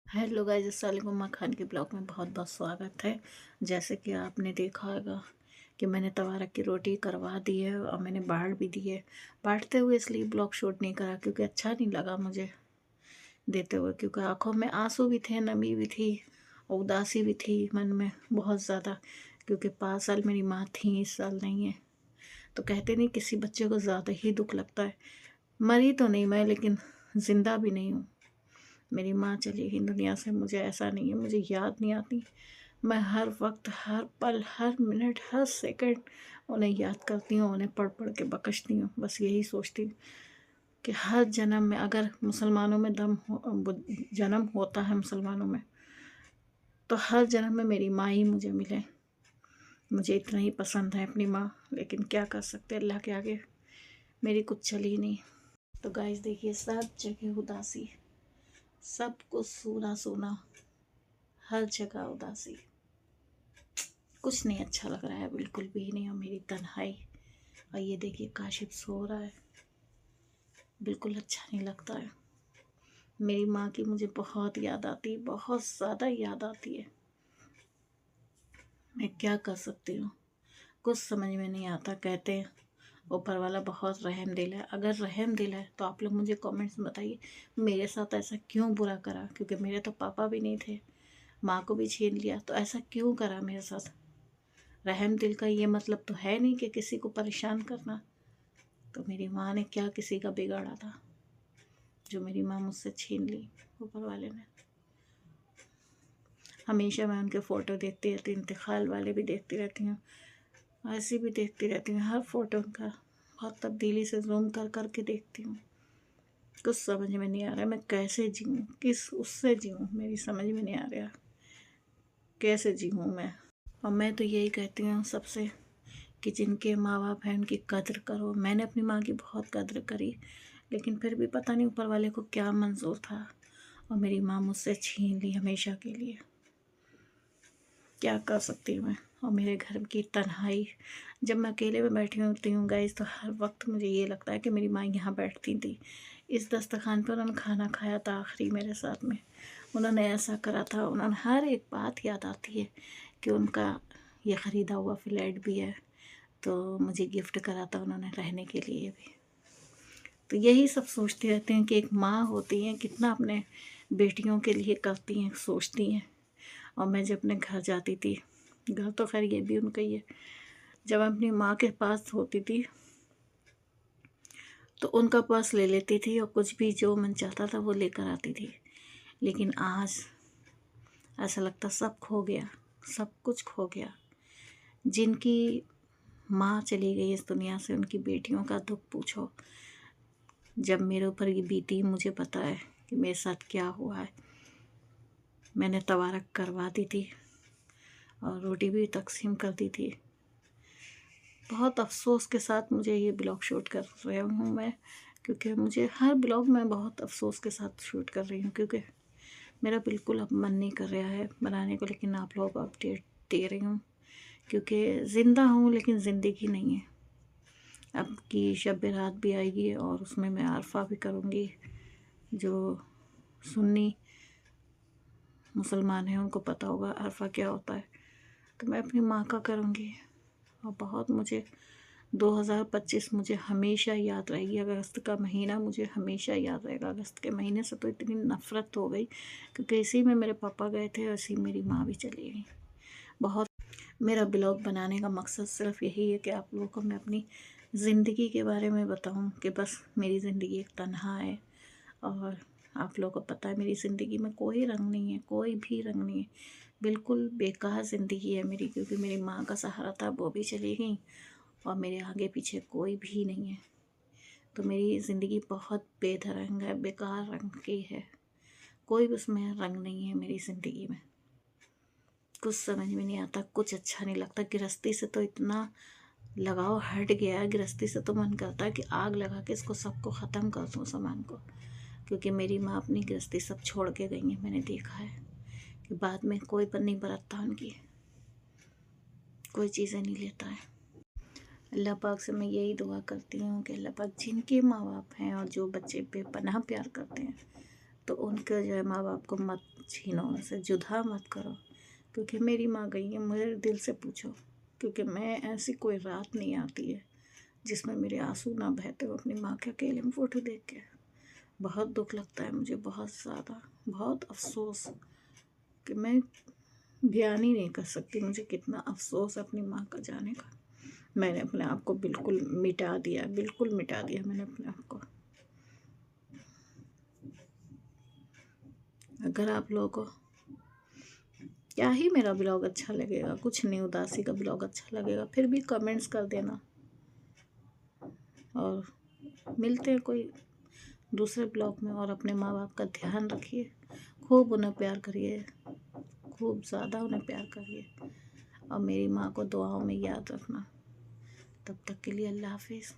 Hello guys, अस्सलाम वालेकुम। माँ खान के ब्लॉग में बहुत बहुत स्वागत है। जैसे कि आपने देखा होगा कि मैंने तवा रख की रोटी करवा दी है और मैंने बाढ़ भी दी है। बांटते हुए इसलिए ब्लॉग शूट नहीं करा क्योंकि अच्छा नहीं लगा मुझे देते हुए, क्योंकि आंखों में आंसू भी थे, नमी भी थी और उदासी भी थी मन में बहुत ज़्यादा, क्योंकि 5 साल मेरी माँ थी, इस साल नहीं है। तो कहते नहीं किसी बच्चे को ज़्यादा ही दुख लगता है। मरी तो नहीं मैं, लेकिन ज़िंदा भी नहीं हूँ। मेरी माँ चली गई दुनिया से, मुझे ऐसा नहीं है मुझे याद नहीं आती। मैं हर वक्त, हर पल, हर मिनट, हर सेकंड उन्हें याद करती हूँ, उन्हें पढ़ पढ़ के बकशती हूँ। बस यही सोचती हूँ कि हर जन्म में, अगर मुसलमानों में जन्म होता है मुसलमानों में, तो हर जन्म में मेरी माँ ही मुझे मिले। मुझे इतना ही पसंद है अपनी माँ, लेकिन क्या कर सकते, अल्लाह के आगे मेरी कुछ चली ही नहीं। तो गाइस देखिए, सब जगह उदासी, सब कुछ सूना सूना, हर जगह उदासी, कुछ नहीं अच्छा लग रहा है, बिल्कुल भी नहीं। और मेरी तन्हाई, और ये देखिए काशिफ सो रहा है, बिल्कुल अच्छा नहीं लगता है। मेरी माँ की मुझे बहुत याद आती है, बहुत ज़्यादा याद आती है। मैं क्या कर सकती हूँ, कुछ समझ में नहीं आता। कहते हैं ऊपर वाला बहुत रहम दिल है। अगर रहम दिल है तो आप लोग मुझे कमेंट्स में बताइए मेरे साथ ऐसा क्यों बुरा करा, क्योंकि मेरे तो पापा भी नहीं थे, माँ को भी छीन लिया, तो ऐसा क्यों करा मेरे साथ। रहम दिल का ये मतलब तो है नहीं कि किसी को परेशान करना। तो मेरी माँ ने क्या किसी का बिगाड़ा था जो मेरी माँ मुझसे छीन ली ऊपर वाले ने। हमेशा मैं उनके फ़ोटो देखती रहती हूँ, इंतकाल वाले भी देखती रहती हूँ, ऐसी भी देखती रहती हूँ, हर फोटो उनका बहुत तब्दीली से जूम कर कर के देखती हूँ। कुछ समझ में नहीं आ रहा मैं कैसे जीऊँ, किस उससे जीऊँ, मेरी समझ में नहीं आ रहा कैसे जीऊँ मैं। और मैं तो यही कहती हूँ सबसे कि जिनके माँ बाप हैं उनकी कद्र करो। मैंने अपनी माँ की बहुत कद्र करी, लेकिन फिर भी पता नहीं ऊपर वाले को क्या मंजूर था, और मेरी माँ मुझसे छीन ली हमेशा के लिए। क्या कर सकती हूँ मैं। और मेरे घर की तन्हाई, जब मैं अकेले में बैठी होती हूँ गाइस, तो हर वक्त मुझे ये लगता है कि मेरी माँ यहाँ बैठती थी, इस दस्तरखान पर उन्होंने खाना खाया था आखिरी मेरे साथ में, उन्होंने ऐसा करा था। उन्होंने हर एक बात याद आती है कि उनका ये ख़रीदा हुआ फ्लैट भी है, तो मुझे गिफ्ट करा था उन्होंने रहने के लिए भी। तो यही सब सोचते रहते हैं कि एक माँ होती हैं कितना अपने बेटियों के लिए करती हैं, सोचती हैं। और मैं जब अपने घर जाती थी, घर तो खैर ये भी उनका ही है, जब मैं अपनी माँ के पास होती थी तो उनका पर्स ले लेती थी और कुछ भी जो मन चाहता था वो लेकर आती थी। लेकिन आज ऐसा लगता सब खो गया, सब कुछ खो गया। जिनकी माँ चली गई इस दुनिया से, उनकी बेटियों का दुख पूछो। जब मेरे ऊपर ये बीती, मुझे पता है कि मेरे साथ क्या हुआ है। मैंने तवारक करवा दी थी और रोटी भी तकसीम कर दी थी। बहुत अफसोस के साथ मुझे ये ब्लॉग शूट कर रही हूँ मैं, क्योंकि मुझे हर ब्लॉग में बहुत अफसोस के साथ शूट कर रही हूँ, क्योंकि मेरा बिल्कुल अब मन नहीं कर रहा है बनाने को। लेकिन आप लोगों को अपडेट दे रही हूँ, क्योंकि ज़िंदा हूँ लेकिन ज़िंदगी नहीं है। अब की शब रात भी आएगी और उसमें मैं अरफा भी करूँगी। जो सुन्नी मुसलमान हैं उनको पता होगा अरफा क्या होता है, तो मैं अपनी माँ का करूँगी। और बहुत मुझे 2025 मुझे हमेशा याद रहेगी। अगस्त का महीना मुझे हमेशा याद रहेगा। अगस्त के महीने से तो इतनी नफ़रत हो गई, क्योंकि इसी में मेरे पापा गए थे और इसी में मेरी माँ भी चली गई। बहुत मेरा ब्लॉग बनाने का मकसद सिर्फ यही है कि आप लोगों को मैं अपनी ज़िंदगी के बारे में बताऊं कि बस मेरी ज़िंदगी एक तन्हा है। और आप लोगों को पता है मेरी ज़िंदगी में कोई रंग नहीं है, कोई भी रंग नहीं है, बिल्कुल बेकार ज़िंदगी है मेरी, क्योंकि मेरी माँ का सहारा था, वो भी चली गई और मेरे आगे पीछे कोई भी नहीं है। तो मेरी ज़िंदगी बहुत बेधरंग है, बेकार रंग की है, कोई भी उसमें रंग नहीं है मेरी ज़िंदगी में। कुछ समझ में नहीं आता, कुछ अच्छा नहीं लगता। गृहस्थी से तो इतना लगाव हट गया है, गृहस्थी से तो मन करता है कि आग लगा के इसको सबको ख़त्म कर दूँ सामान को। क्योंकि मेरी माँ अपनी गृहस्थी सब छोड़ के गई है, मैंने देखा है कि बाद में कोई पर नहीं बरतता उनकी, कोई चीज़ें नहीं लेता है। अल्लाह पाक से मैं यही दुआ करती हूँ कि अल्लाह पाक जिनके माँ बाप हैं और जो बच्चे बेपनाह प्यार करते हैं, तो उनके जो है माँ बाप को मत छीनो, उनसे जुदा मत करो, क्योंकि मेरी माँ गई है, मेरे दिल से पूछो, क्योंकि मैं ऐसी कोई रात नहीं आती है जिसमें मेरे आंसू ना बहते हो अपनी माँ के अकेले में फ़ोटो देख के। बहुत दुख लगता है मुझे, बहुत ज़्यादा, बहुत अफसोस कि मैं बयान ही नहीं कर सकती मुझे कितना अफसोस है अपनी माँ का जाने का। मैंने अपने आप को बिल्कुल मिटा दिया, बिल्कुल मिटा दिया मैंने अपने आप को। अगर आप लोगों को क्या ही मेरा ब्लॉग अच्छा लगेगा, कुछ नहीं, उदासी का ब्लॉग अच्छा लगेगा, फिर भी कमेंट्स कर देना। और मिलते हैं कोई दूसरे ब्लॉग में। और अपने माँ बाप का ध्यान रखिए, खूब उन्हें प्यार करिए, खूब ज़्यादा उन्हें प्यार करिए, और मेरी माँ को दुआओं में याद रखना। तब तक के लिए अल्लाह हाफिज़।